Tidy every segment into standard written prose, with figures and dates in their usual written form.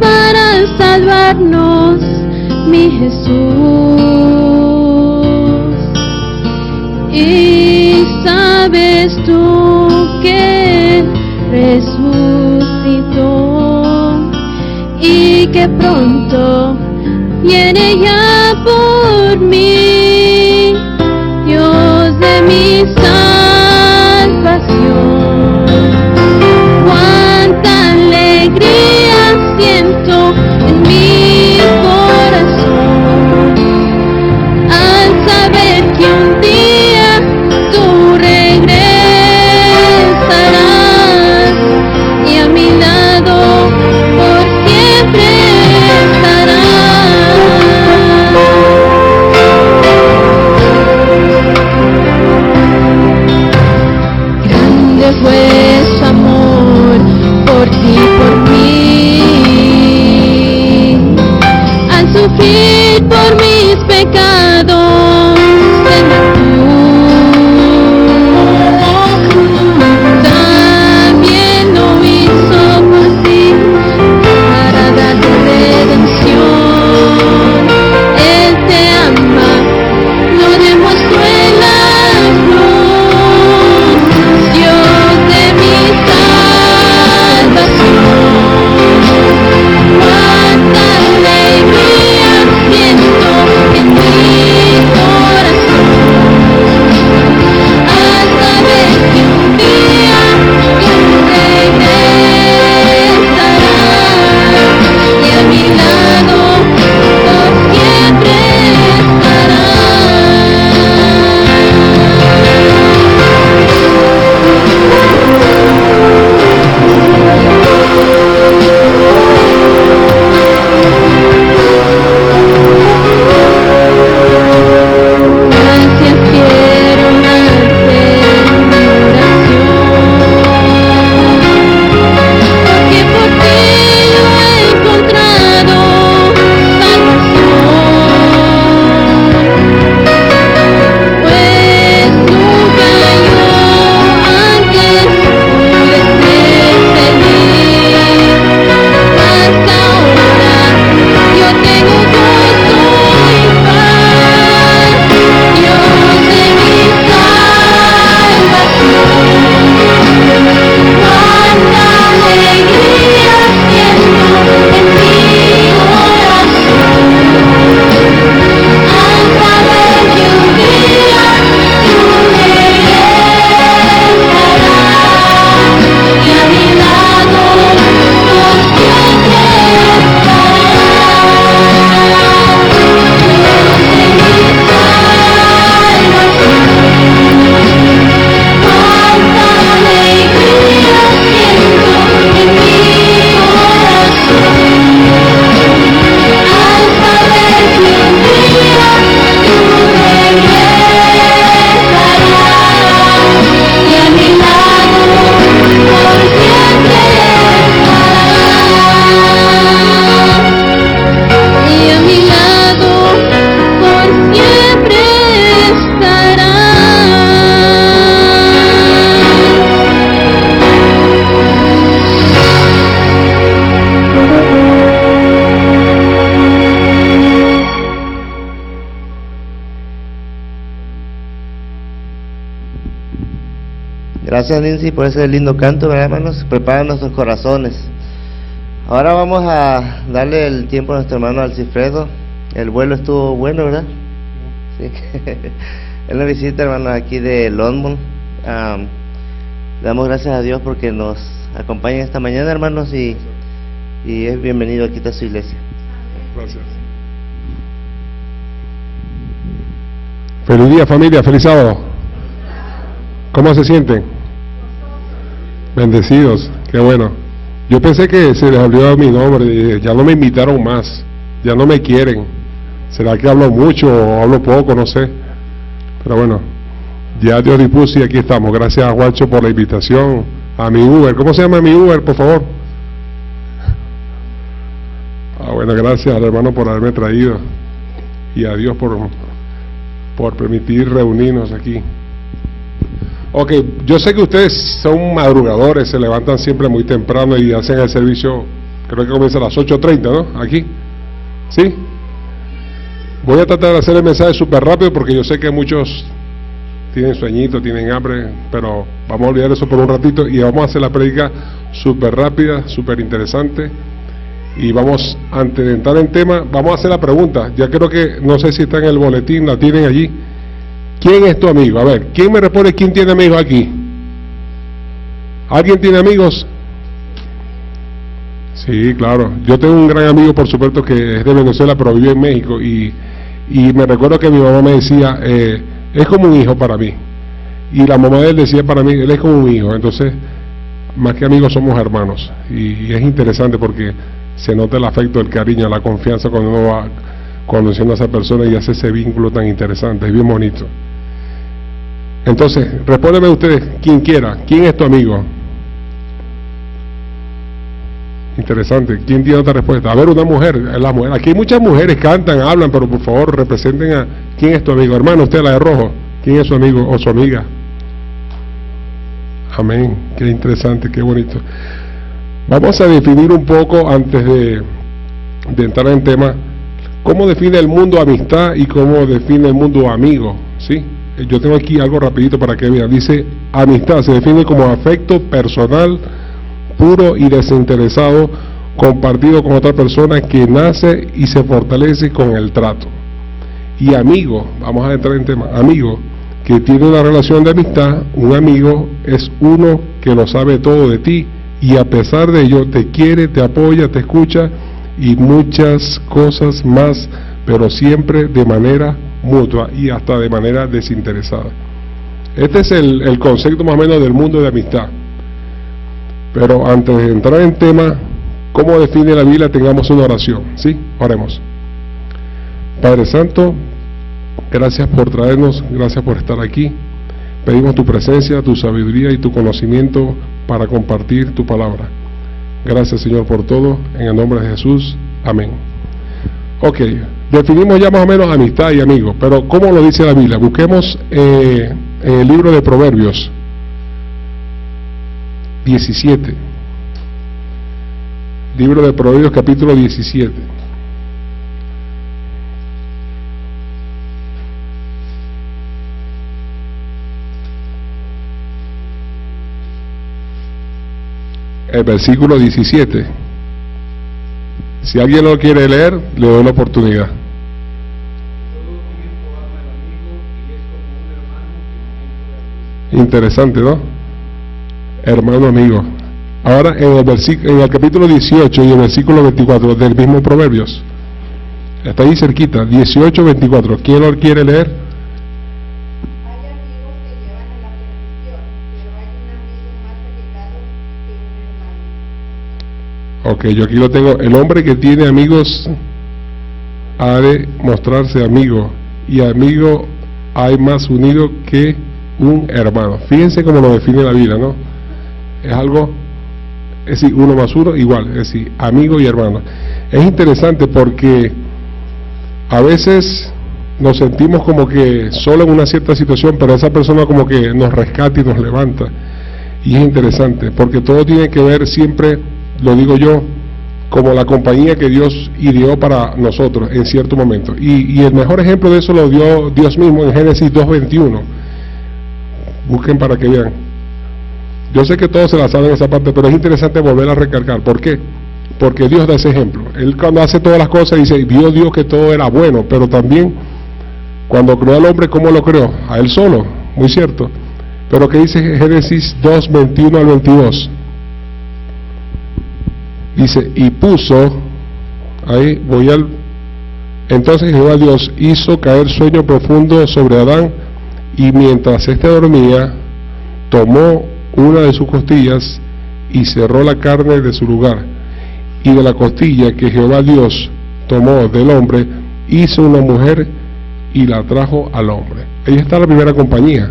para salvarnos, mi Jesús. Y sabes tú que resucitó y que pronto viene ya por mí, Dios de mi salvación. Cuánta alegría siento en mi corazón al saber que un día tú regresarás y a mi lado por siempre estarás. Grande fue su amor por ti, por mí, al sufrir por mis pecados en la cruz. También lo hizo por ti para darte redención. Él te ama, lo demostró en la cruz, Dios de mi salvación. Cuánta alegría siento en mi corazón al saber que un día tú regresarás y a mi lado por siempre Gracias quiero darte en mi oración, porque por ti yo he encontrado salvación. Pues nunca yo antes pude ser feliz, mas ahora yo tengo gozo y paz, Dios de mi salvación. Cuánta alegría siento en mi corazón al saber que un día tú regresarás y a mi lado por siempre Cuánta alegría siento en mi corazón al saber que un día tú regresarás y a mi lado por siempre estarás. Y a mi lado por siempre estarás. Gracias, Nancy, por ese lindo canto, ¿verdad, hermanos? Prepara nuestros corazones. Ahora vamos a darle el tiempo a nuestro hermano Alcifredo. El vuelo estuvo bueno, ¿verdad? Sí. Él nos visita, hermano, aquí de London. Damos gracias a Dios porque nos acompaña esta mañana, hermanos, y es bienvenido aquí a su iglesia. Gracias. Feliz día, familia, feliz sábado. ¿Cómo se sienten? Bendecidos, qué bueno. Yo pensé que se les olvidó mi nombre, y ya no me invitaron más, ya no me quieren. ¿Será que hablo mucho o hablo poco? No sé. Pero bueno, ya Dios dispuso y aquí estamos. Gracias a Juancho por la invitación. A mi Uber, ¿cómo se llama mi Uber, por favor? Bueno, gracias al hermano por haberme traído y a Dios por permitir reunirnos aquí. Ok, yo sé que ustedes son madrugadores, se levantan siempre muy temprano y hacen el servicio Creo que comienza a las 8:30, ¿no? Aquí. ¿Sí? Voy a tratar de hacer el mensaje súper rápido porque yo sé que muchos tienen sueñito, tienen hambre, pero vamos a olvidar eso por un ratito y vamos a hacer la prédica súper rápida, súper interesante. Y vamos, antes de entrar en tema, vamos a hacer la pregunta. Ya creo que, no sé si está en el boletín, la tienen allí. ¿Quién es tu amigo? A ver, ¿quién me responde quién tiene amigos aquí? ¿Alguien tiene amigos? Sí, claro. Yo tengo un gran amigo, por supuesto, que es de Venezuela, pero vive en México. Y me recuerdo que mi mamá me decía, es como un hijo para mí. Y la mamá de él decía para mí, él es como un hijo. Entonces, más que amigos, somos hermanos. Y es interesante porque se nota el afecto, el cariño, la confianza cuando uno va conociendo a esa persona y hace ese vínculo tan interesante, es bien bonito. Entonces, respóndeme ustedes, quien quiera, ¿quién es tu amigo? Interesante, ¿quién tiene otra respuesta? A ver, una mujer, la mujer, aquí muchas mujeres cantan, hablan, pero por favor representen a, ¿quién es tu amigo? Hermano, usted la de rojo, ¿quién es su amigo o su amiga? Amén, qué interesante, qué bonito. Vamos a definir un poco, antes de entrar en tema, cómo define el mundo amistad y cómo define el mundo amigo, ¿sí? Yo tengo aquí algo rapidito para que vean. Dice, amistad se define como afecto personal, puro y desinteresado, compartido con otra persona que nace y se fortalece con el trato. Y amigo, vamos a entrar en tema, amigo, que tiene una relación de amistad. Un amigo es uno que lo sabe todo de ti, y a pesar de ello te quiere, te apoya, te escucha y muchas cosas más, pero siempre de manera mutua y hasta de manera desinteresada. Este es el concepto más o menos del mundo de amistad. Pero antes de entrar en tema, ¿cómo define la Biblia? Tengamos una oración, ¿sí? Oremos. Padre Santo, gracias por traernos, gracias por estar aquí. Pedimos tu presencia, tu sabiduría y tu conocimiento para compartir tu palabra. Gracias, Señor, por todo, en el nombre de Jesús, amén. Ok, definimos ya más o menos amistad y amigo, pero ¿cómo lo dice la Biblia? Busquemos en el libro de Proverbios 17, libro de Proverbios capítulo 17. El versículo 17. Si alguien lo quiere leer, le doy la oportunidad. Interesante, ¿no? Hermano amigo. Ahora en el capítulo 18 y el versículo 24 del mismo Proverbios. Está ahí cerquita, 18-24. ¿Quién lo quiere leer? Ok, yo aquí lo tengo. El hombre que tiene amigos ha de mostrarse amigo, y amigo hay más unido que un hermano. Fíjense cómo lo define la Biblia, ¿no? Es algo, es decir, uno más uno igual, es decir, amigo y hermano. Es interesante porque a veces nos sentimos como que solo en una cierta situación, pero esa persona como que nos rescata y nos levanta. Y es interesante porque todo tiene que ver siempre, lo digo yo, como la compañía que Dios ideó para nosotros en cierto momento. Y el mejor ejemplo de eso lo dio Dios mismo en Génesis 2:21. Busquen para que vean. Yo sé que todos se la saben esa parte, pero es interesante volver a recargar. ¿Por qué? Porque Dios da ese ejemplo. Él cuando hace todas las cosas dice, vio Dios que todo era bueno, pero también cuando creó al hombre, ¿cómo lo creó? A él solo, muy cierto. Pero ¿qué dice Génesis 2:21 al 22? Dice, y puso, ahí voy al, entonces Jehová Dios hizo caer sueño profundo sobre Adán, y mientras éste dormía, tomó una de sus costillas y cerró la carne de su lugar, y de la costilla que Jehová Dios tomó del hombre, hizo una mujer y la trajo al hombre. Ahí está la primera compañía,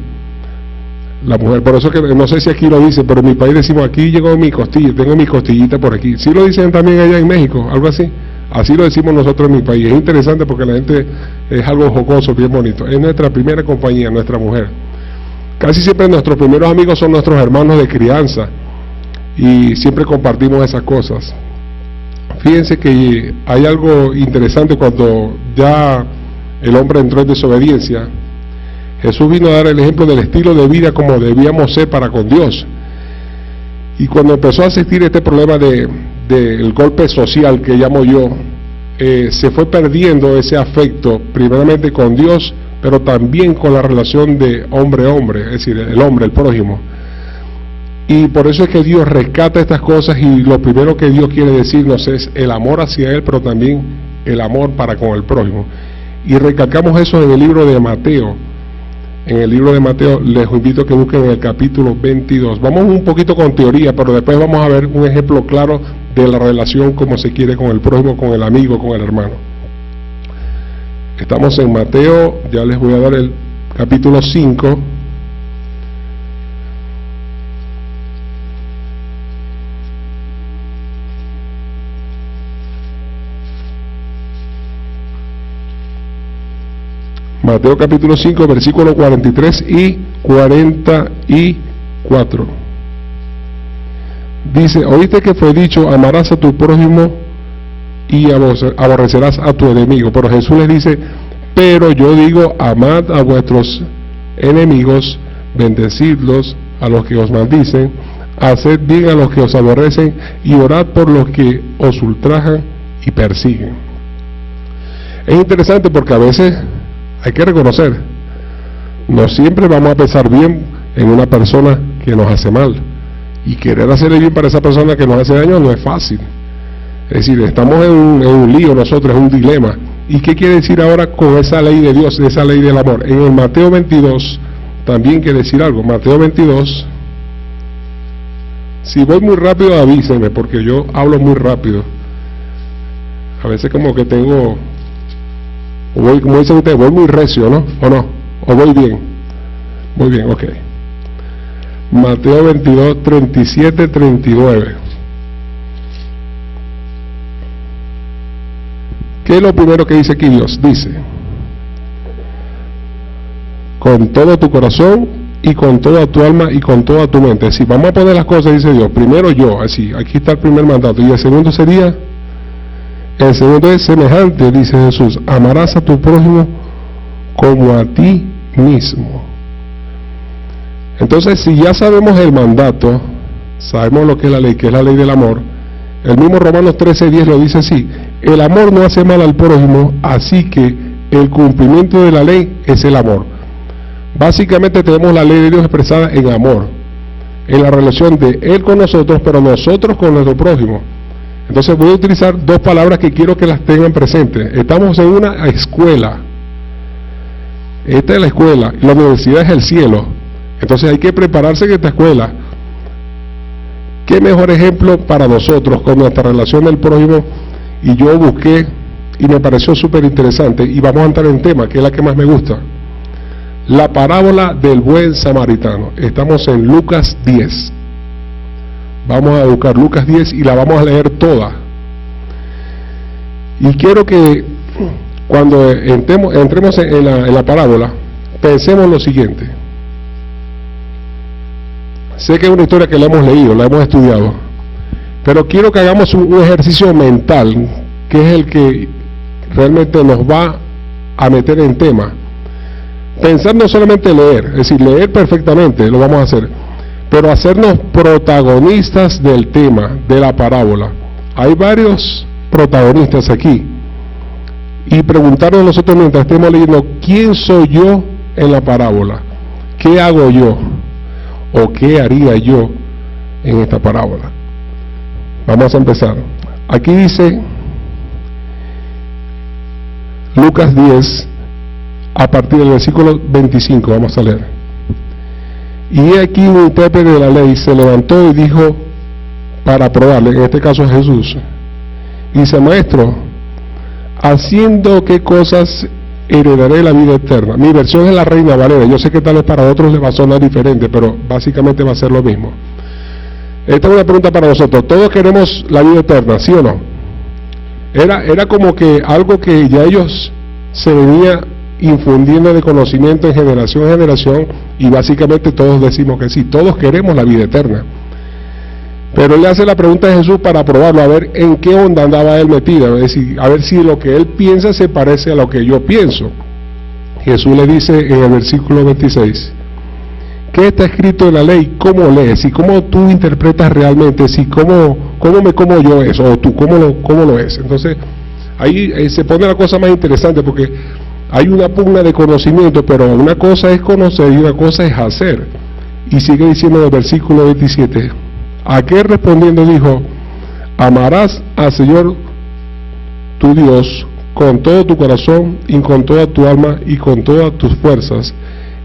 la mujer. Por eso que no sé si aquí lo dice, pero en mi país decimos, aquí llegó mi costilla, tengo mi costillita por aquí. ¿Sí lo dicen también allá en México? Algo así. Así lo decimos nosotros en mi país. Es interesante porque la gente es algo jocoso, bien bonito. Es nuestra primera compañía, nuestra mujer. Casi siempre nuestros primeros amigos son nuestros hermanos de crianza, y siempre compartimos esas cosas. fíjense que hay algo interesante cuando ya el hombre entró en desobediencia. Jesús vino a dar el ejemplo del estilo de vida como debíamos ser para con Dios. Y cuando empezó a existir este problema del golpe social que llamo yo, se fue perdiendo ese afecto, primeramente con Dios, pero también con la relación de hombre-hombre, es decir, el hombre, el prójimo. Y por eso es que Dios rescata estas cosas, y lo primero que Dios quiere decirnos es el amor hacia Él, pero también el amor para con el prójimo. Y recalcamos eso en el libro de Mateo. En el libro de Mateo les invito a que busquen el capítulo 22. Vamos un poquito con teoría, pero después vamos a ver un ejemplo claro de la relación como se quiere con el prójimo, con el amigo, con el hermano. Estamos en Mateo, ya les voy a dar el capítulo 5. Mateo capítulo 5, versículos 43 y 44. Dice: oíste que fue dicho, amarás a tu prójimo y aborrecerás a tu enemigo. Pero Jesús les dice: pero yo digo, amad a vuestros enemigos, bendecidlos a los que os maldicen, haced bien a los que os aborrecen, y orad por los que os ultrajan y persiguen. Es interesante porque a veces hay que reconocer, no siempre vamos a pensar bien en una persona que nos hace mal, y querer hacerle bien para esa persona que nos hace daño no es fácil. Es decir, estamos en un lío nosotros, en un dilema. ¿Y qué quiere decir ahora con esa ley de Dios, esa ley del amor? En el Mateo 22 también quiere decir algo. Mateo 22, si voy muy rápido avísenme, porque yo hablo muy rápido. A veces como que tengo, voy, como dicen ustedes, voy muy recio, ¿no? ¿O no? ¿O voy bien? Muy bien, ok. Mateo 22, 37, 39. ¿Qué es lo primero que dice aquí Dios? Dice: con todo tu corazón y con toda tu alma y con toda tu mente. Si vamos a poner las cosas, dice Dios, primero yo, así, aquí está el primer mandato, y el segundo sería, el segundo es semejante, dice Jesús: amarás a tu prójimo como a ti mismo. Entonces, si ya sabemos el mandato, sabemos lo que es la ley, que es la ley del amor. El mismo Romanos 13:10 lo dice así: el amor no hace mal al prójimo, así que el cumplimiento de la ley es el amor. Básicamente tenemos la ley de Dios expresada en amor, en la relación de Él con nosotros, pero nosotros con nuestro prójimo. Entonces voy a utilizar dos palabras que quiero que las tengan presentes. Estamos en una escuela. Esta es la escuela, la universidad es el cielo. Entonces hay que prepararse en esta escuela. ¿Qué mejor ejemplo para nosotros con nuestra relación del prójimo? Y yo busqué y me pareció súper interesante, y vamos a entrar en tema, que es la que más me gusta. La parábola del buen samaritano. Estamos en Lucas 10. Vamos a buscar Lucas 10 y la vamos a leer toda. Y quiero que cuando entremos en la parábola, pensemos lo siguiente. Sé que es una historia que la hemos leído, la hemos estudiado, pero quiero que hagamos un ejercicio mental, que es el que realmente nos va a meter en tema. Pensar no solamente leer, es decir, leer perfectamente, lo vamos a hacer, pero hacernos protagonistas del tema, de la parábola. Hay varios protagonistas aquí, y preguntarnos nosotros mientras estemos leyendo: ¿quién soy yo en la parábola? ¿Qué hago yo? ¿O qué haría yo en esta parábola? Vamos a empezar. Aquí dice Lucas 10, a partir del versículo 25, vamos a leer. Y aquí un intérprete de la ley se levantó y dijo, para probarle, en este caso a Jesús, dice: maestro, ¿haciendo qué cosas heredaré la vida eterna? Mi versión es la Reina Valera. Yo sé que tal vez para otros les va a sonar diferente, pero básicamente va a ser lo mismo. Esta es una pregunta para nosotros. Todos queremos la vida eterna, ¿sí o no? Era como que algo que ya ellos se venía infundiendo de conocimiento en generación, y básicamente todos decimos que sí, todos queremos la vida eterna. Pero él le hace la pregunta a Jesús para probarlo, a ver en qué onda andaba él metido, a ver si lo que él piensa se parece a lo que yo pienso. Jesús le dice en el versículo 26, ¿qué está escrito en la ley? ¿Cómo lees? ¿Y cómo tú interpretas realmente? Si cómo me como yo eso, o tú, ¿cómo lo ves? Entonces, ahí se pone la cosa más interesante, porque hay una pugna de conocimiento, pero una cosa es conocer y una cosa es hacer. Y sigue diciendo en el versículo 27, aquel respondiendo dijo, amarás al Señor tu Dios con todo tu corazón y con toda tu alma y con todas tus fuerzas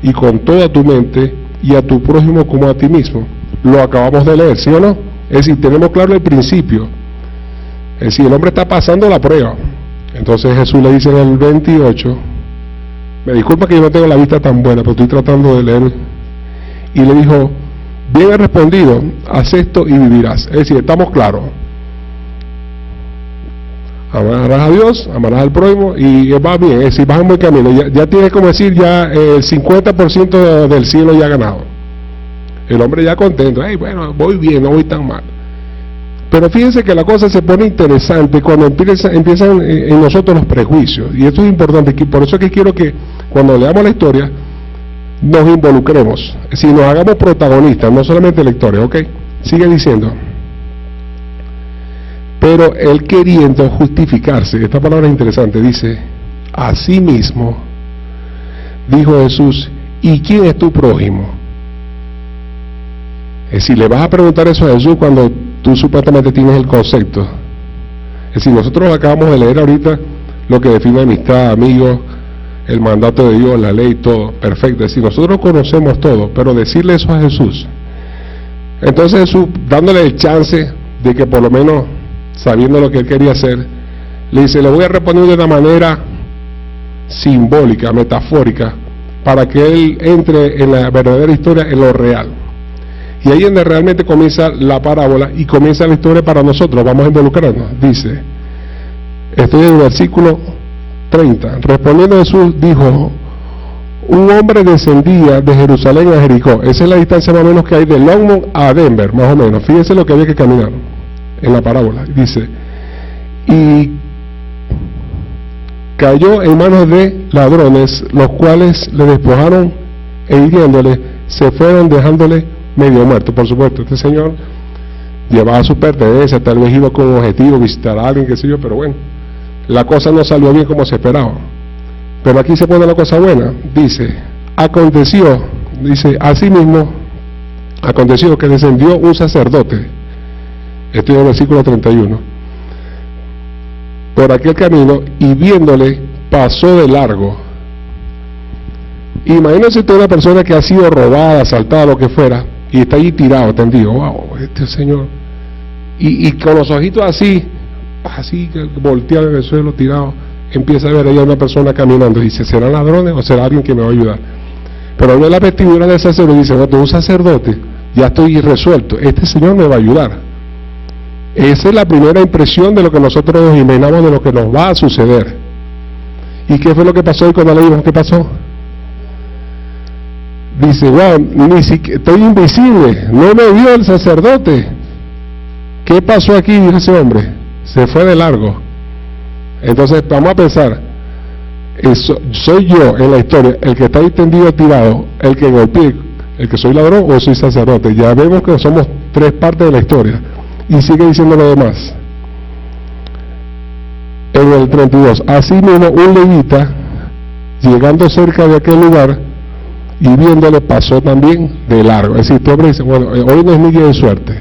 y con toda tu mente y a tu prójimo como a ti mismo. Lo acabamos de leer, ¿sí o no? Es decir, tenemos claro el principio. Es decir, el hombre está pasando la prueba. Entonces Jesús le dice en el 28, me disculpa que yo no tengo la vista tan buena, pero estoy tratando de leer, y le dijo, bien has respondido, haz esto y vivirás. Es decir, estamos claros. Amarás a Dios, amarás al prójimo y va bien, es decir, vas en buen camino. Ya tienes, como decir, ya el 50% del cielo ya ganado. El hombre ya contento, hey, bueno, voy bien, no voy tan mal. Pero fíjense que la cosa se pone interesante cuando empiezan en nosotros los prejuicios. Y esto es importante, por eso es que quiero que cuando leamos la historia nos involucremos, es decir, nos hagamos protagonistas, no solamente lectores, ¿ok? Sigue diciendo. Pero él queriendo justificarse, esta palabra es interesante, dice, asimismo, dijo Jesús, ¿y quién es tu prójimo? Es decir, le vas a preguntar eso a Jesús cuando tú supuestamente tienes el concepto. Es decir, nosotros acabamos de leer ahorita lo que define amistad, amigos, el mandato de Dios, la ley, todo, perfecto. Es decir, nosotros conocemos todo, pero decirle eso a Jesús. Entonces Jesús, dándole el chance de que por lo menos, sabiendo lo que él quería hacer, le dice, le voy a responder de una manera simbólica, metafórica, para que él entre en la verdadera historia, en lo real. Y ahí es donde realmente comienza la parábola y comienza la historia para nosotros. Vamos a involucrarnos. Dice, estoy en el versículo 30. Respondiendo Jesús dijo, un hombre descendía de Jerusalén a Jericó. Esa es la distancia más o menos que hay de Longmont a Denver, más o menos. Fíjense lo que había que caminar en la parábola. Dice, y cayó en manos de ladrones, los cuales le despojaron e hiriéndole, se fueron dejándole medio muerto. Por supuesto, este señor llevaba su pertenencia, tal vez iba con objetivo visitar a alguien, qué sé yo, pero bueno, la cosa no salió bien como se esperaba. Pero aquí se pone la cosa buena. Dice, aconteció, dice, asimismo, aconteció que descendió un sacerdote, esto es el versículo 31, por aquel camino, y viéndole, pasó de largo. Imagínense usted una persona que ha sido robada, asaltada, lo que fuera, y está ahí tirado, tendido, wow, este señor, y con los ojitos así volteado en el suelo, tirado, empieza a ver ahí a una persona caminando, y dice, ¿serán ladrones o será alguien que me va a ayudar? Pero no es la vestidura del sacerdote, dice, no, tú eres un sacerdote, ya estoy resuelto, este señor me va a ayudar. Esa es la primera impresión de lo que nosotros nos imaginamos de lo que nos va a suceder. ¿Y qué fue lo que pasó? Y cuando leímos, ¿qué pasó? Dice, wow, ni siquiera, estoy invisible, no me vio el sacerdote. ¿Qué pasó aquí? Dice ese hombre, se fue de largo. Entonces vamos a pensar, ¿soy yo en la historia el que está ahí tendido, tirado, el que golpeé, el que soy ladrón o soy sacerdote? Ya vemos que somos tres partes de la historia. Y sigue diciendo lo demás. En el 32, así mismo un levita, llegando cerca de aquel lugar y viéndole, pasó también de largo. Es decir, este hombre dice, bueno, hoy no es mi día de suerte,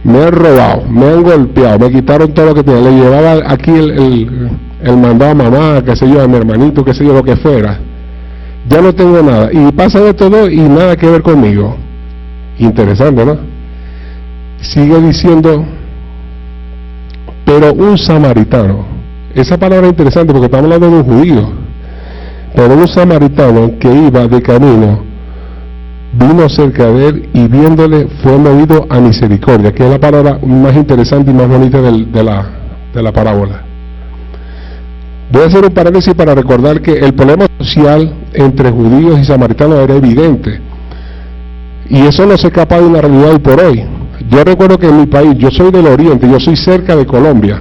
me han robado, me han golpeado, me quitaron todo lo que tenía, le llevaba aquí el mandado a mamá, qué sé yo, a mi hermanito, qué sé yo, lo que fuera, ya no tengo nada, y pasa de todo y nada que ver conmigo. Interesante, ¿no? Sigue diciendo, pero un samaritano, esa palabra es interesante porque estamos hablando de un judío, pero un samaritano que iba de camino, vino cerca de él y viéndole fue movido a misericordia, que es la palabra más interesante y más bonita de la parábola. Voy a hacer un paréntesis para recordar que el problema social entre judíos y samaritanos era evidente, y eso no se escapa de una realidad hoy por hoy. Yo recuerdo que en mi país, yo soy del oriente, yo soy cerca de Colombia,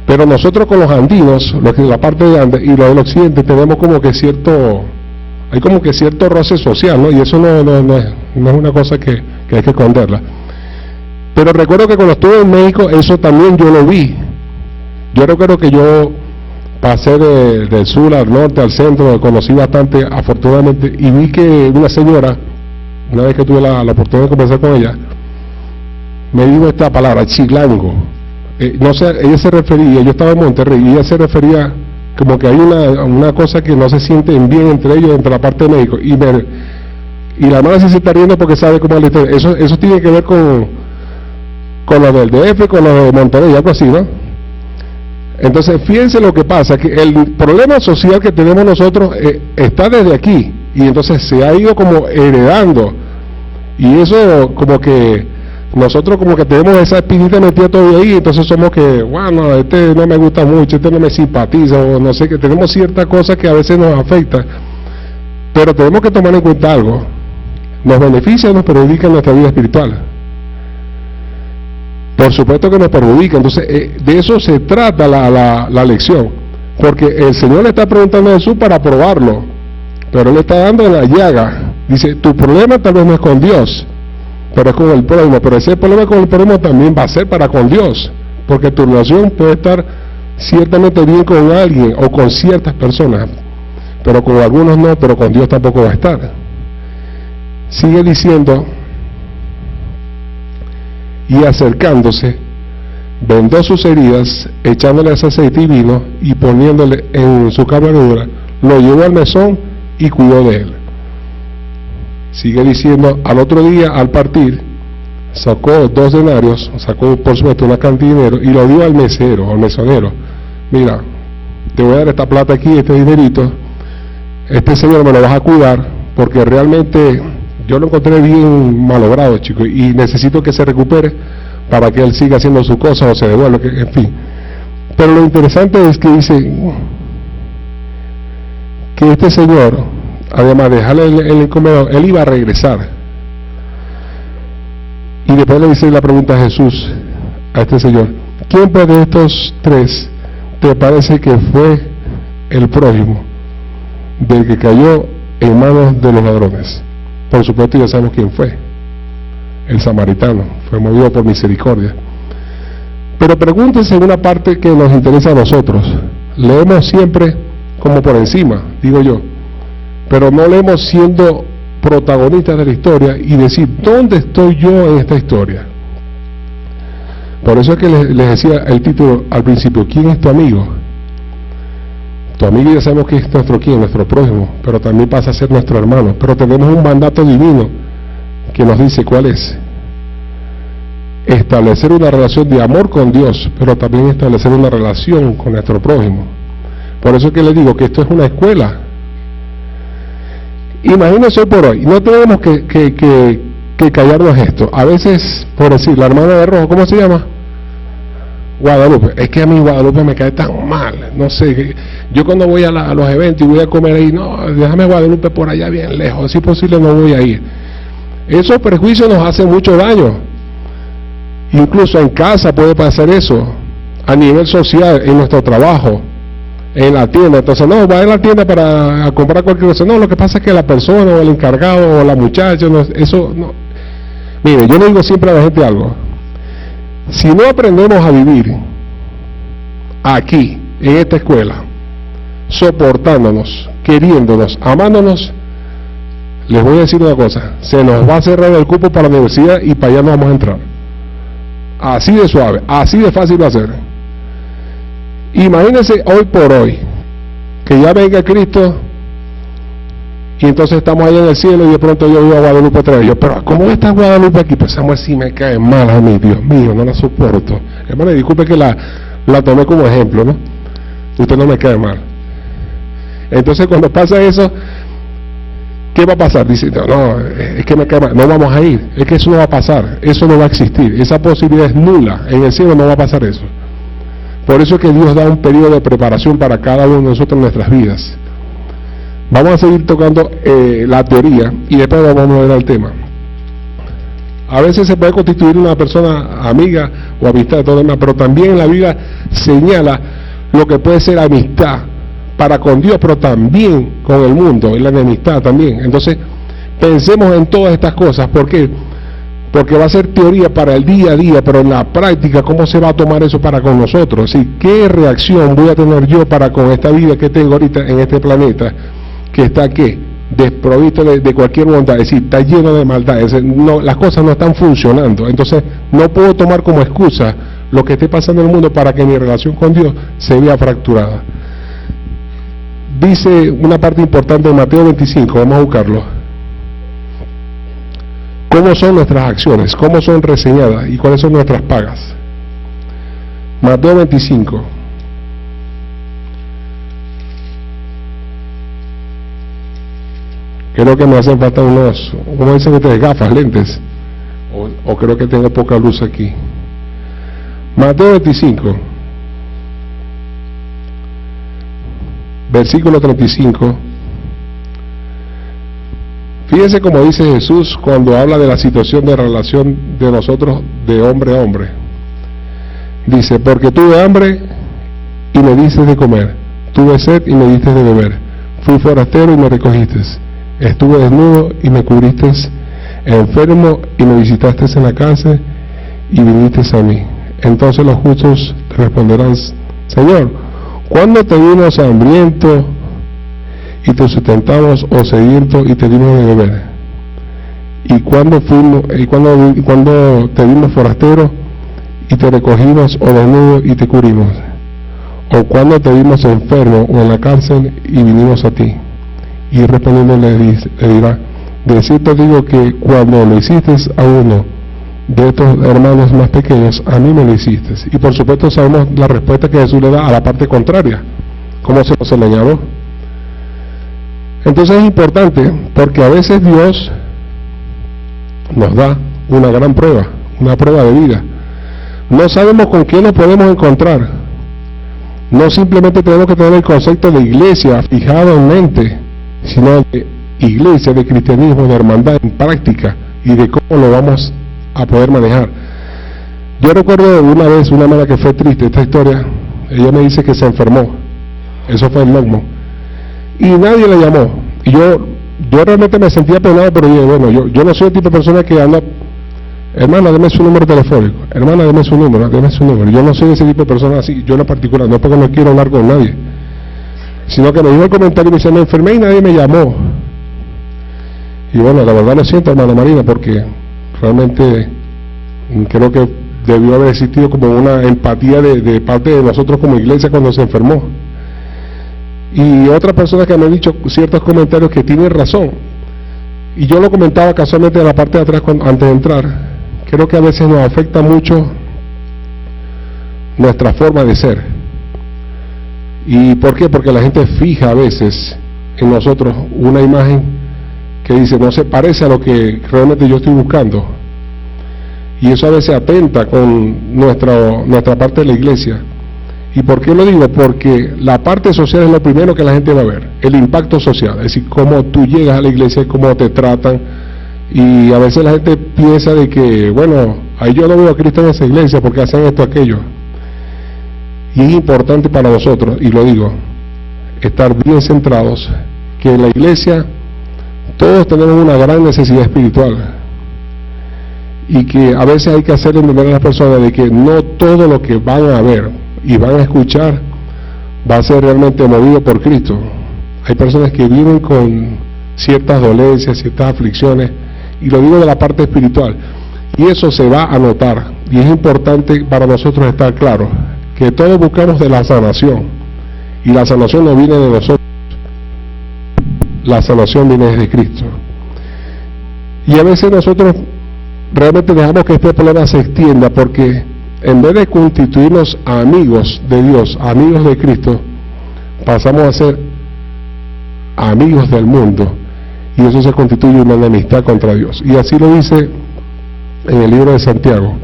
pero nosotros con los andinos, los de la parte de Andes y los del occidente, tenemos como que hay como que cierto roce social, ¿no? Y eso no es una cosa que hay que esconderla. Pero recuerdo que cuando estuve en México, eso también yo lo vi. Yo recuerdo que yo pasé del sur al norte, al centro, conocí bastante, afortunadamente, y vi que una señora, una vez que tuve la oportunidad de conversar con ella, me dijo esta palabra, chilango. No sé, ella se refería, yo estaba en Monterrey, y ella se refería como que hay una cosa que no se sienten bien entre ellos, entre la parte de México, y la hermana se está riendo porque sabe cómo es la historia. Eso tiene que ver con los del DF, con los de Monterrey, algo así, ¿no? Entonces, fíjense lo que pasa, que el problema social que tenemos nosotros está desde aquí, y entonces se ha ido como heredando, y eso como que nosotros como que tenemos esa espinita metida todavía ahí, entonces somos que, bueno, este no me gusta mucho, este no me simpatiza, o no sé, que tenemos ciertas cosas que a veces nos afectan, pero tenemos que tomar en cuenta algo, nos beneficia o nos perjudica en nuestra vida espiritual. Por supuesto que nos perjudica. Entonces de eso se trata la lección, porque el Señor le está preguntando a Jesús para probarlo, pero Él le está dando en la llaga. Dice, tu problema tal vez no es con Dios, pero es con el prójimo, pero ese problema con el prójimo también va a ser para con Dios, porque tu relación puede estar ciertamente bien con alguien o con ciertas personas, pero con algunos no, pero con Dios tampoco va a estar. Sigue diciendo, y acercándose, vendó sus heridas, echándoles aceite y vino, y poniéndole en su cabalgadura, lo llevó al mesón y cuidó de él. Sigue diciendo, al otro día, al partir, sacó 2 denarios, sacó por supuesto una cantidad de dinero, y lo dio al mesero, al mesonero. Mira, te voy a dar esta plata aquí, este dinerito, este señor me lo vas a cuidar, porque realmente yo lo encontré bien malogrado, chico, y necesito que se recupere para que él siga haciendo su cosa o se devuelva, en fin. Pero lo interesante es que dice que este señor, además de dejarle el comedor, él iba a regresar. Y después le dice la pregunta a Jesús, a este señor, ¿quién pues de estos 3 te parece que fue el prójimo del que cayó en manos de los ladrones? Por supuesto ya sabemos quién fue, el samaritano, fue movido por misericordia. Pero pregúntense una parte que nos interesa a nosotros. Leemos siempre como por encima, digo yo, pero no leemos siendo protagonistas de la historia y decir, ¿dónde estoy yo en esta historia? Por eso es que les decía el título al principio, ¿quién es tu amigo? Tu amigo ya sabemos que es nuestro quién, nuestro prójimo, pero también pasa a ser nuestro hermano. Pero tenemos un mandato divino que nos dice cuál es. Establecer una relación de amor con Dios, pero también establecer una relación con nuestro prójimo. Por eso es que les digo que esto es una escuela. Imagínense hoy por hoy, no tenemos que callarnos esto. A veces, por decir, la hermana de rojo, ¿cómo se llama? Guadalupe. Es que a mí Guadalupe me cae tan mal, no sé, yo cuando voy a los eventos y voy a comer ahí, no, déjame Guadalupe por allá bien lejos, si posible no voy a ir. Esos prejuicios nos hacen mucho daño. Incluso en casa puede pasar eso, a nivel social, en nuestro trabajo, en la tienda. Entonces, no, va a la tienda para comprar cualquier cosa. No, lo que pasa es que la persona o el encargado o la muchacha, no, eso no. Mire, yo le digo siempre a la gente algo. Si no aprendemos a vivir aquí, en esta escuela, soportándonos, queriéndonos, amándonos, les voy a decir una cosa, se nos va a cerrar el cupo para la universidad y para allá no vamos a entrar. Así de suave, así de fácil va a ser. Imagínense hoy por hoy, que ya venga Cristo, y entonces estamos allá en el cielo y de pronto yo veo a Guadalupe otra vez. Yo, pero ¿cómo está Guadalupe aquí? Pues Samuel, sí me cae mal a mí, Dios mío, no la soporto. Hermano, disculpe que la tomé como ejemplo, ¿no? Usted no me cae mal. Entonces cuando pasa eso, ¿qué va a pasar? Dice, no, es que me cae mal, no vamos a ir, es que eso no va a pasar, eso no va a existir, esa posibilidad es nula, en el cielo no va a pasar eso. Por eso es que Dios da un periodo de preparación para cada uno de nosotros en nuestras vidas. Vamos a seguir tocando la teoría y después vamos a ver al tema. A veces se puede constituir una persona amiga o amistad de todo demás, pero también la Biblia señala lo que puede ser amistad para con Dios, pero también con el mundo, y la enemistad también. Entonces, pensemos en todas estas cosas. ¿Por qué? Porque va a ser teoría para el día a día, pero en la práctica, ¿cómo se va a tomar eso para con nosotros? ¿Sí? ¿Qué reacción voy a tener yo para con esta vida que tengo ahorita en este planeta, que está, ¿qué?, desprovisto de cualquier bondad? Es decir, está lleno de maldad. No, las cosas no están funcionando. Entonces, no puedo tomar como excusa lo que esté pasando en el mundo para que mi relación con Dios se vea fracturada. Dice una parte importante de Mateo 25, vamos a buscarlo. ¿Cómo son nuestras acciones? ¿Cómo son reseñadas? ¿Y cuáles son nuestras pagas? Mateo 25. Creo que me hacen falta unos, ¿cómo dicen ustedes? Gafas, lentes. O creo que tengo poca luz aquí. Mateo 25. Versículo 35. Fíjense cómo dice Jesús cuando habla de la situación de relación de nosotros de hombre a hombre. Dice, porque tuve hambre y me diste de comer, tuve sed y me diste de beber, fui forastero y me recogiste, estuve desnudo y me cubriste, enfermo y me visitaste en la cárcel y viniste a mí. Entonces los justos responderán, Señor, ¿cuándo te vimos hambriento y te sustentamos, o sediento y te dimos de beber? ¿Y cuándo te vimos forastero y te recogimos, o desnudo y te cubrimos? ¿O cuándo te vimos enfermo o en la cárcel y vinimos a ti? Y respondiendo le dirá, de cierto digo que cuando lo hiciste a uno de estos hermanos más pequeños, a mí me lo hiciste. Y por supuesto sabemos la respuesta que Jesús le da a la parte contraria, como se nos señaló. Entonces es importante, porque a veces Dios nos da una gran prueba, una prueba de vida. No sabemos con quién nos podemos encontrar. No simplemente tenemos que tener el concepto de iglesia fijado en mente, sino de iglesia, de cristianismo, de hermandad en práctica, y de cómo lo vamos a poder manejar. Yo recuerdo una vez una hermana que fue triste, esta historia, ella me dice que se enfermó, eso fue en Longmont, y nadie la llamó, y yo realmente me sentía penado, pero bueno, yo no soy el tipo de persona que anda, hermana, deme su número telefónico, hermana, deme su número, yo no soy ese tipo de persona así, yo en lo particular, no porque no quiero hablar con nadie, sino que me dijo el comentario y me dice, me enfermé y nadie me llamó. Y bueno, la verdad lo siento, hermana Marina, porque realmente creo que debió haber existido como una empatía de parte de nosotros como iglesia cuando se enfermó. Y otras personas que me han dicho ciertos comentarios que tienen razón, y yo lo comentaba casualmente en la parte de atrás antes de entrar. Creo que a veces nos afecta mucho nuestra forma de ser. ¿Y por qué? Porque la gente fija a veces en nosotros una imagen que dice no se parece a lo que realmente yo estoy buscando, y eso a veces atenta con nuestra parte de la iglesia. ¿Y por qué lo digo? Porque la parte social es lo primero que la gente va a ver, el impacto social, es decir, cómo tú llegas a la iglesia, cómo te tratan, y a veces la gente piensa de que, bueno, ahí yo no veo a Cristo en esa iglesia porque hacen esto, aquello. Y es importante para nosotros, y lo digo, estar bien centrados, que en la iglesia todos tenemos una gran necesidad espiritual, y que a veces hay que hacer entender a las personas de que no todo lo que van a ver y van a escuchar va a ser realmente movido por Cristo. Hay personas que viven con ciertas dolencias, ciertas aflicciones, y lo digo de la parte espiritual, y eso se va a notar, y es importante para nosotros estar claros que todos buscamos de la sanación, y la sanación no viene de nosotros, la sanación viene desde Cristo. Y a veces nosotros realmente dejamos que este problema se extienda, porque en vez de constituirnos amigos de Dios, amigos de Cristo, pasamos a ser amigos del mundo, y eso se constituye una enemistad contra Dios. Y así lo dice en el libro de Santiago.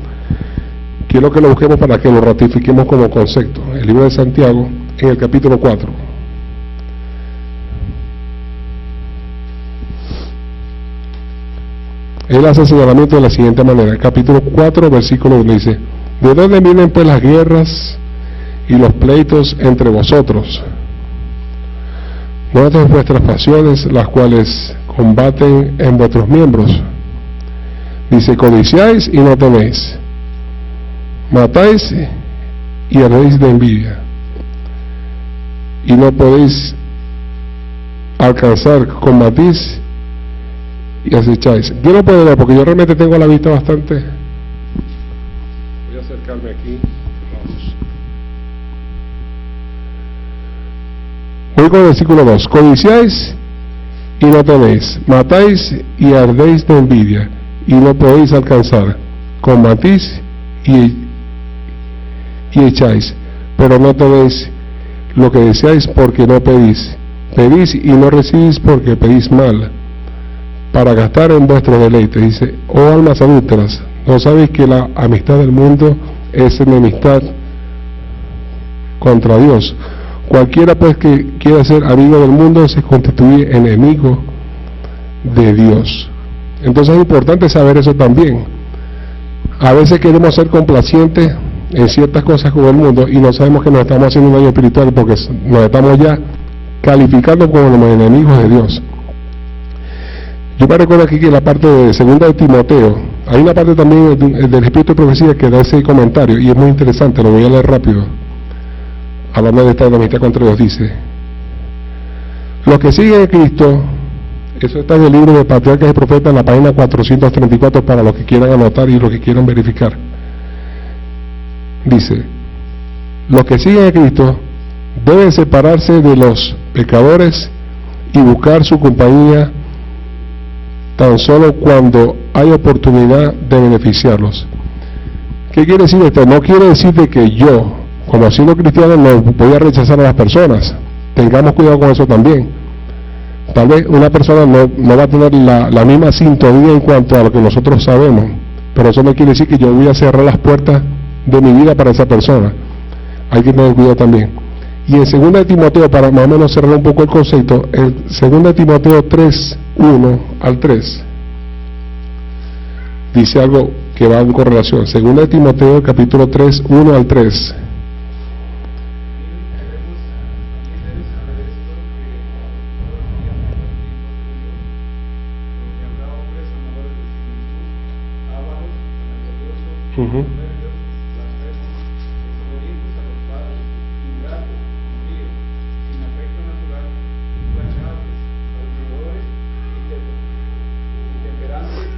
Quiero que lo busquemos para que lo ratifiquemos como concepto. El libro de Santiago, en el capítulo 4. Él hace señalamiento de la siguiente manera. Capítulo 4, versículo 1 dice: ¿de dónde vienen pues las guerras y los pleitos entre vosotros? ¿No es de vuestras pasiones las cuales combaten en vuestros miembros? Dice: codiciáis y no tenéis, matáis y ardéis de envidia, y no podéis alcanzar, combatís y acecháis. Yo no puedo ver porque yo realmente tengo la vista bastante. Voy a acercarme aquí. Vamos. Voy con el versículo 2. Codiciáis y no tenéis, matáis y ardéis de envidia, y no podéis alcanzar, combatís y echáis, pero no tenéis lo que deseáis porque no pedís. Pedís y no recibís porque pedís mal, para gastar en vuestros deleites. Dice: oh almas adúlteras, ¿no sabéis que la amistad del mundo es enemistad contra Dios? Cualquiera pues que quiera ser amigo del mundo se constituye enemigo de Dios. Entonces es importante saber eso también. A veces queremos ser complacientes en ciertas cosas con el mundo y no sabemos que nos estamos haciendo un daño espiritual porque nos estamos ya calificando como los enemigos de Dios. Yo me recuerdo aquí que la parte de 2 de Timoteo, hay una parte también del Espíritu de Profecía que da ese comentario y es muy interesante, lo voy a leer rápido. Hablando de esta enemistad contra Dios, dice: los que siguen a Cristo, eso está en el libro de Patriarcas y Profetas en la página 434 para los que quieran anotar y los que quieran verificar. Dice: los que siguen a Cristo deben separarse de los pecadores y buscar su compañía tan solo cuando hay oportunidad de beneficiarlos. ¿Qué quiere decir esto? No quiere decir de que yo, como siendo cristiano, no voy a rechazar a las personas. Tengamos cuidado con eso también. Tal vez una persona no va a tener la misma sintonía en cuanto a lo que nosotros sabemos, pero eso no quiere decir que yo voy a cerrar las puertas de mi vida para esa persona. Hay que tener cuidado también. Y en 2 de Timoteo, para más o menos cerrar un poco el concepto, en 2 de Timoteo 3, 1 al 3, dice algo que va en correlación. 2 de Timoteo, capítulo 3, 1 al 3.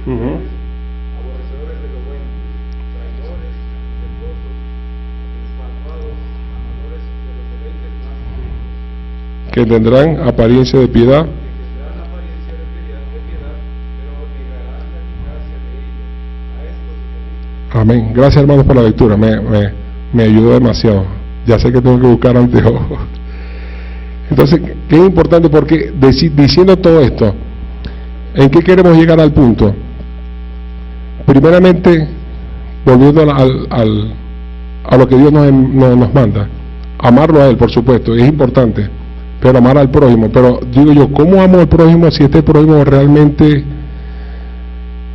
Aborrecedores de lo bueno, traidores, impetuosos, desfalsados, amadores de los deleites más que tendrán apariencia de piedad, amén. Gracias, hermanos, por la lectura. Me ayudó demasiado. Ya sé que tengo que buscar anteojos. Entonces, ¿qué es importante? Porque diciendo todo esto, ¿en qué queremos llegar al punto? Primeramente, volviendo a lo que Dios nos manda, amarlo a Él, por supuesto, es importante, pero amar al prójimo. Pero digo yo, ¿cómo amo al prójimo si este prójimo realmente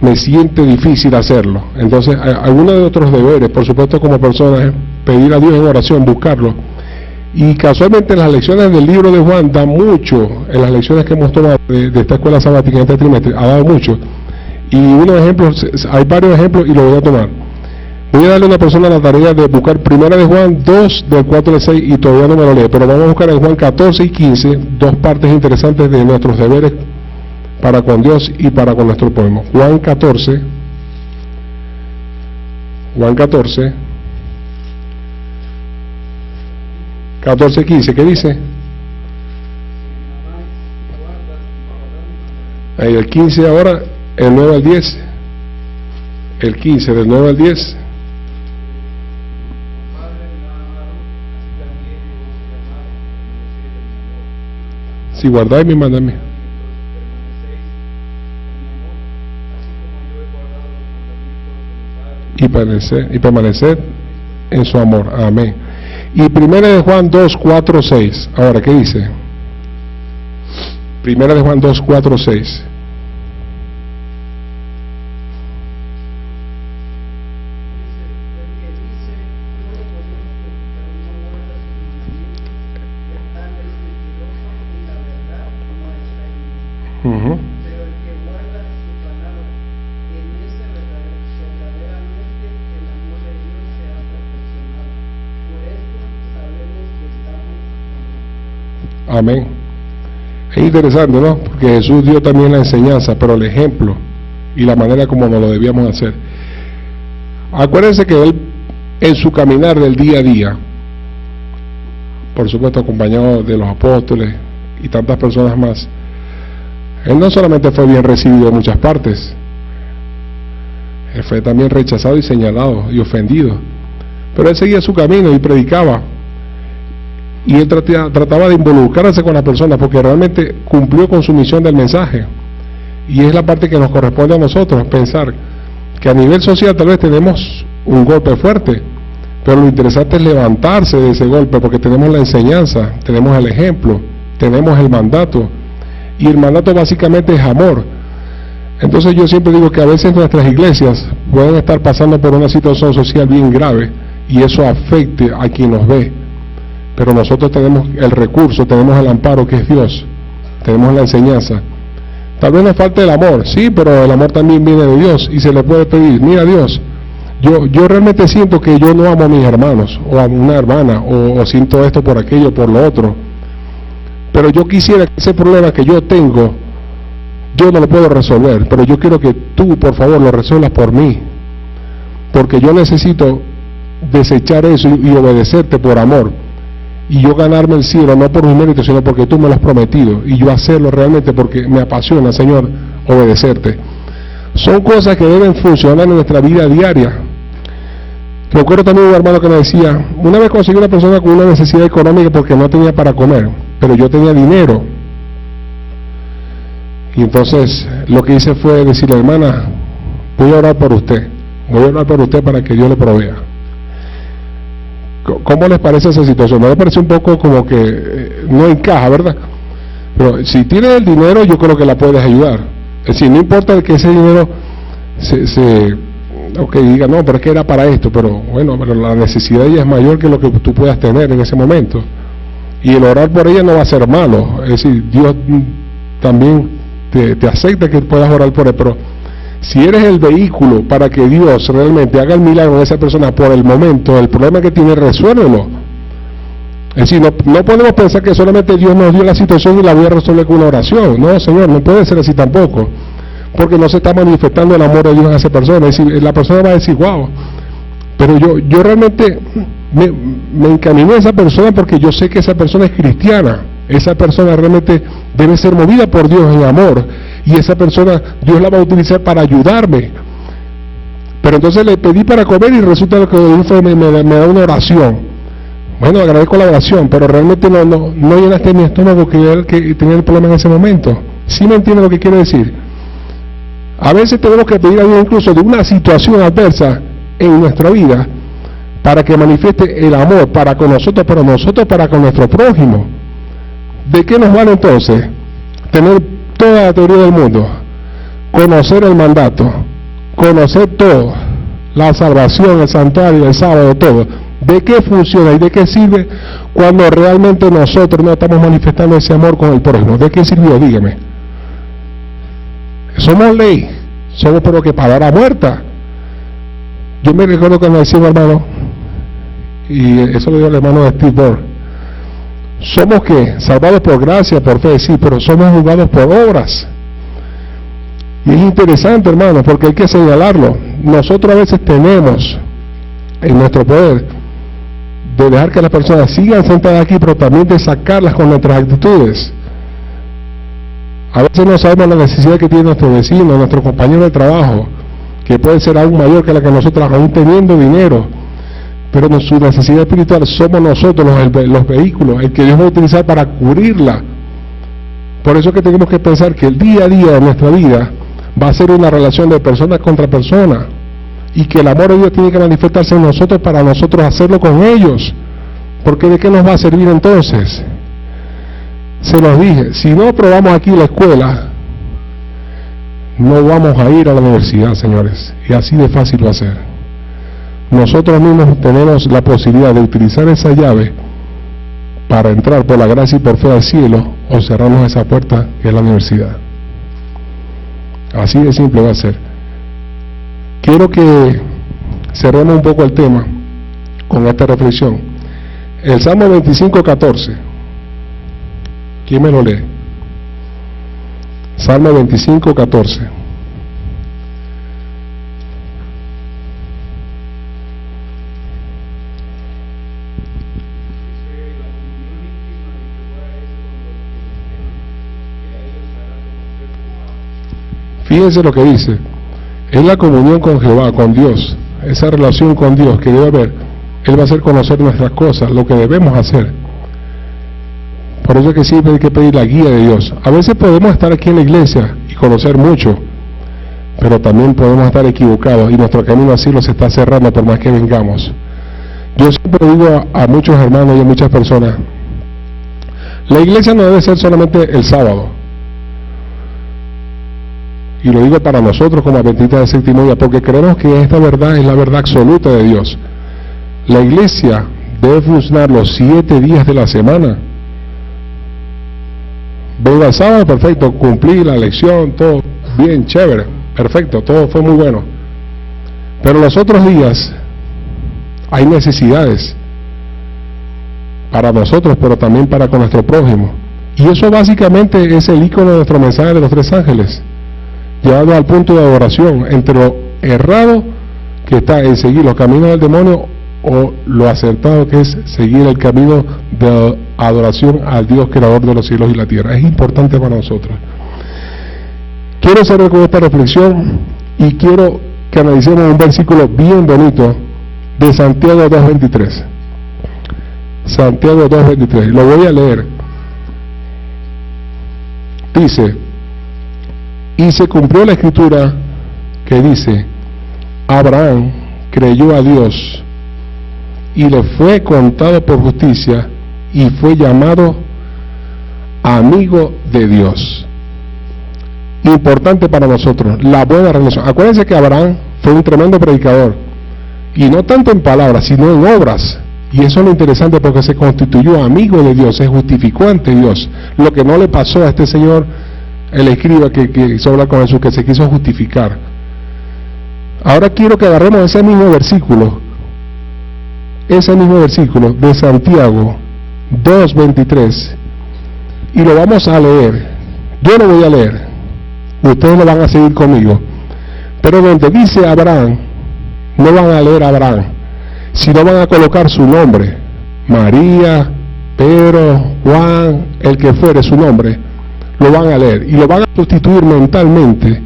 me siente difícil hacerlo? Entonces, algunos de otros deberes, por supuesto, como personas, es pedir a Dios en oración, buscarlo. Y casualmente en las lecciones del libro de Juan da mucho, en las lecciones que hemos tomado de esta escuela sabática en este trimestre, ha dado mucho. Y unos ejemplos, hay varios ejemplos y lo voy a tomar. Voy a darle a una persona la tarea de buscar primera de Juan 2, del 4 al 6, y todavía no me lo lee, pero vamos a buscar en Juan 14 y 15, dos partes interesantes de nuestros deberes para con Dios y para con nuestro pueblo. Juan 14, 15, ¿qué dice? Ahí el 15 ahora, el 9 al 10, el 15 del 9 al 10. Si guardáis mi mandamiento y permanecer en su amor. Amén. Y primera de Juan 2, 4, 6. Ahora, ¿qué dice? Primera de Juan 2, 4, 6. Ujú. Pero el que guarda su palabra, en ese verdaderamente el amor de Dios se ha perfeccionado. Por esto sabemos que estamos en él. Amén. Es interesante, ¿no? Porque Jesús dio también la enseñanza, pero el ejemplo y la manera como nos lo debíamos hacer. Acuérdense que Él, en su caminar del día a día, por supuesto acompañado de los apóstoles y tantas personas más, Él no solamente fue bien recibido en muchas partes, Él fue también rechazado y señalado y ofendido, pero Él seguía su camino y predicaba, y Él trataba de involucrarse con las personas porque realmente cumplió con su misión del mensaje. Y es la parte que nos corresponde a nosotros, pensar que a nivel social tal vez tenemos un golpe fuerte, pero lo interesante es levantarse de ese golpe, porque tenemos la enseñanza, tenemos el ejemplo, tenemos el mandato, y el mandato básicamente es amor. Entonces yo siempre digo que a veces nuestras iglesias pueden estar pasando por una situación social bien grave, y eso afecte a quien nos ve, pero nosotros tenemos el recurso, tenemos el amparo que es Dios, tenemos la enseñanza. Tal vez nos falte el amor, sí, pero el amor también viene de Dios, y se le puede pedir: mira Dios, yo realmente siento que yo no amo a mis hermanos, o a una hermana, o siento esto por aquello, por lo otro, pero yo quisiera que ese problema que yo tengo, yo no lo puedo resolver, pero yo quiero que tú, por favor, lo resuelvas por mí, porque yo necesito desechar eso y obedecerte por amor, y yo ganarme el cielo no por mis méritos, sino porque tú me lo has prometido, y yo hacerlo realmente porque me apasiona, Señor, obedecerte. Son cosas que deben funcionar en nuestra vida diaria. Recuerdo también un hermano que me decía: una vez conseguí una persona con una necesidad económica porque no tenía para comer, pero yo tenía dinero, y entonces lo que hice fue decirle: hermana, voy a orar por usted para que Dios le provea. ¿Cómo les parece esa situación? ¿No les parece un poco como que no encaja, verdad? Pero si tienes el dinero, yo creo que la puedes ayudar. Es decir, no importa que ese dinero diga: no, pero es que era para esto, pero bueno, pero la necesidad de ella es mayor que lo que tú puedas tener en ese momento, y el orar por ella no va a ser malo. Es decir, Dios también te acepta que puedas orar por él, pero si eres el vehículo para que Dios realmente haga el milagro en esa persona por el momento, el problema que tiene, resuélvelo. Es decir, no podemos pensar que solamente Dios nos dio la situación y la voy a resolver con una oración. No, Señor, no puede ser así tampoco, porque no se está manifestando el amor de Dios a esa persona. Es decir, la persona va a decir: wow, pero yo realmente me encaminé a esa persona porque yo sé que esa persona es cristiana, esa persona realmente debe ser movida por Dios en amor, y esa persona Dios la va a utilizar para ayudarme. Pero entonces le pedí para comer y resulta que me da una oración. Bueno, agradezco la oración, pero realmente no llenaste mi estómago que tenía el problema en ese momento. ¿Sí me entiende lo que quiero decir? A veces tenemos que pedir a Dios incluso de una situación adversa en nuestra vida para que manifieste el amor para con nosotros, pero nosotros para con nuestro prójimo. ¿De qué nos vale entonces tener toda la teoría del mundo, conocer el mandato, conocer todo, la salvación, el santuario, el sábado, todo? ¿De qué funciona y de qué sirve cuando realmente nosotros no estamos manifestando ese amor con el prójimo? ¿De qué sirvió? Dígame. Somos ley, somos pero que palabra muerta. Yo me recuerdo cuando decía un hermano, y eso lo dijo el hermano de Steve Borg: somos que salvados por gracia, por fe, sí, pero somos juzgados por obras. Y es interesante, hermano, porque hay que señalarlo. Nosotros a veces tenemos en nuestro poder de dejar que las personas sigan sentadas aquí, pero también de sacarlas con nuestras actitudes. A veces no sabemos la necesidad que tiene nuestro vecino, nuestro compañero de trabajo, que puede ser aún mayor que la que nosotros, aún teniendo dinero, pero su necesidad espiritual somos nosotros los vehículos, el que Dios va a utilizar para cubrirla. Por eso es que tenemos que pensar que el día a día de nuestra vida va a ser una relación de persona contra persona, y que el amor de Dios tiene que manifestarse en nosotros para nosotros hacerlo con ellos, porque ¿de qué nos va a servir entonces? Se los dije, si no aprobamos aquí la escuela, no vamos a ir a la universidad, señores, y así de fácil va a ser. Nosotros mismos tenemos la posibilidad de utilizar esa llave para entrar por la gracia y por fe al cielo, o cerrarnos esa puerta que es la universidad. Así de simple va a ser. Quiero que cerremos un poco el tema con esta reflexión. El Salmo 25:14. ¿Quién me lo lee? Salmo 25:14. Fíjense lo que dice. Es la comunión con Jehová, con Dios, esa relación con Dios que debe haber. Él va a hacer conocer nuestras cosas, lo que debemos hacer. Por eso es que siempre hay que pedir la guía de Dios. A veces podemos estar aquí en la iglesia y conocer mucho, pero también podemos estar equivocados y nuestro camino así se está cerrando por más que vengamos. Yo siempre digo a muchos hermanos y a muchas personas, la iglesia no debe ser solamente el sábado. Y lo digo para nosotros como adventistas del séptimo día, porque creemos que esta verdad es la verdad absoluta de Dios. La iglesia debe funcionar los 7 días de la semana. Vengo al sábado, perfecto, cumplí la lección, todo bien, chévere, perfecto, todo fue muy bueno. Pero los otros días hay necesidades para nosotros, pero también para con nuestro prójimo. Y eso básicamente es el icono de nuestro mensaje de los 3 ángeles, llevado al punto de adoración, entre lo errado que está en seguir los caminos del demonio o lo acertado que es seguir el camino de adoración al Dios creador de los cielos y la tierra. Es importante para nosotros. Quiero cerrar con esta reflexión y quiero que analicemos un versículo bien bonito de Santiago 2:23. Santiago 2:23, lo voy a leer. Dice: y se cumplió la escritura que dice, Abraham creyó a Dios y le fue contado por justicia y fue llamado amigo de Dios. Importante para nosotros, la buena relación. Acuérdense que Abraham fue un tremendo predicador, y no tanto en palabras, sino en obras. Y eso es lo interesante, porque se constituyó amigo de Dios, se justificó ante Dios. Lo que no le pasó a este señor, el escriba que quiso hablar con Jesús, que se quiso justificar. Ahora quiero que agarremos ese mismo versículo de Santiago 2:23, y lo vamos a leer. Yo lo voy a leer, ustedes lo van a seguir conmigo, pero donde dice Abraham, no van a leer Abraham, sino van a colocar su nombre, María, Pedro, Juan, el que fuere su nombre, lo van a leer y lo van a sustituir mentalmente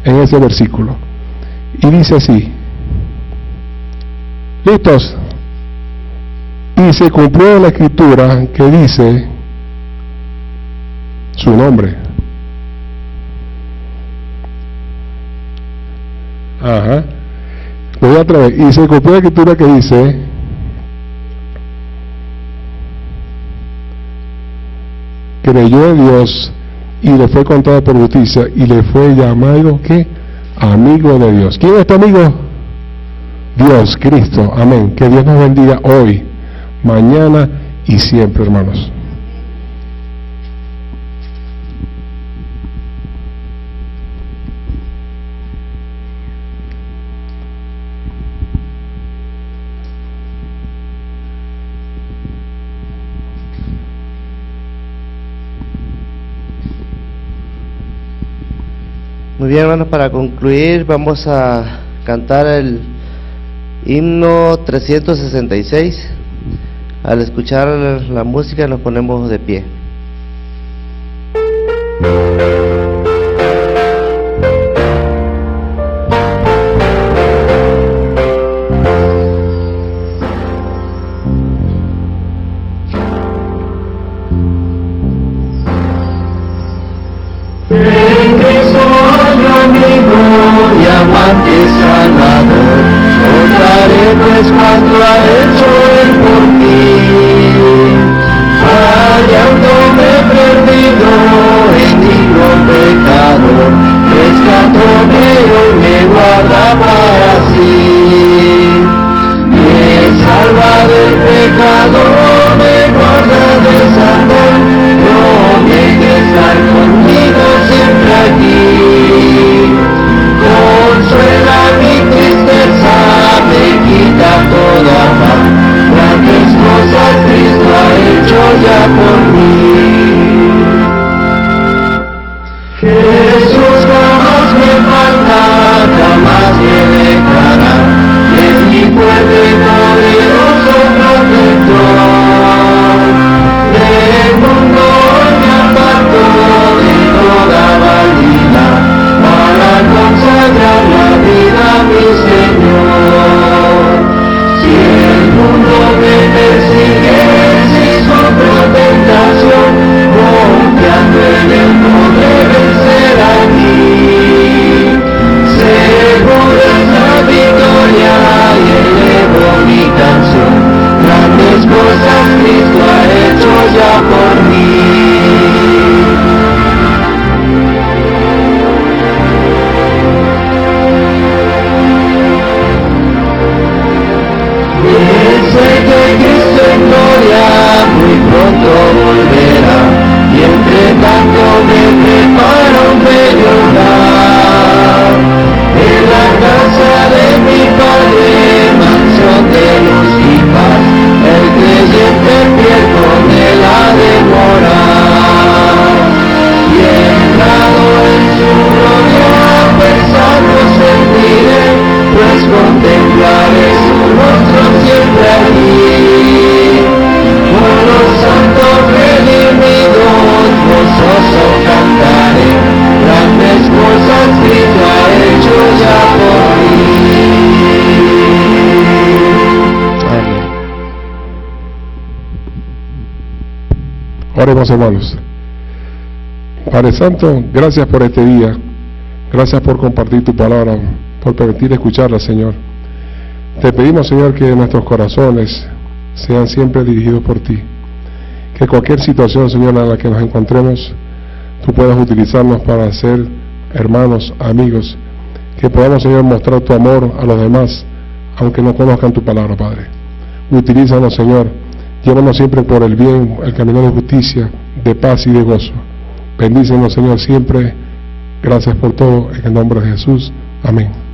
en ese versículo. Y dice así, ¿listos? Y se cumplió la escritura que dice su nombre. Ajá. Lo voy a otra vez. Y se cumplió la escritura que dice, creyó en Dios y le fue contado por justicia y le fue llamado, ¿qué? Amigo de Dios. ¿Quién es tu amigo? Dios, Cristo. Amén. Que Dios nos bendiga hoy, mañana y siempre, hermanos. Muy bien, hermanos, para concluir vamos a cantar el himno 366. Al escuchar la música nos ponemos de pie. Salvador, contaré pues cuanto ha hecho Él por mí, hallándome perdido en digno pecado, rescatóme y me guarda para sí, me salva del pecado, me guarda del salvador, no deje estar conmigo siempre aquí. Oremos, hermanos. Padre Santo, gracias por este día. Gracias por compartir tu palabra, por permitir escucharla, Señor. Te pedimos, Señor, que nuestros corazones sean siempre dirigidos por ti. Que cualquier situación, Señor, en la que nos encontremos, tú puedas utilizarnos para ser hermanos, amigos. Que podamos, Señor, mostrar tu amor a los demás, aunque no conozcan tu palabra, Padre. Utilízanos, Señor. Llévanos siempre por el bien, el camino de justicia, de paz y de gozo. Bendícenos, Señor, siempre. Gracias por todo, en el nombre de Jesús. Amén.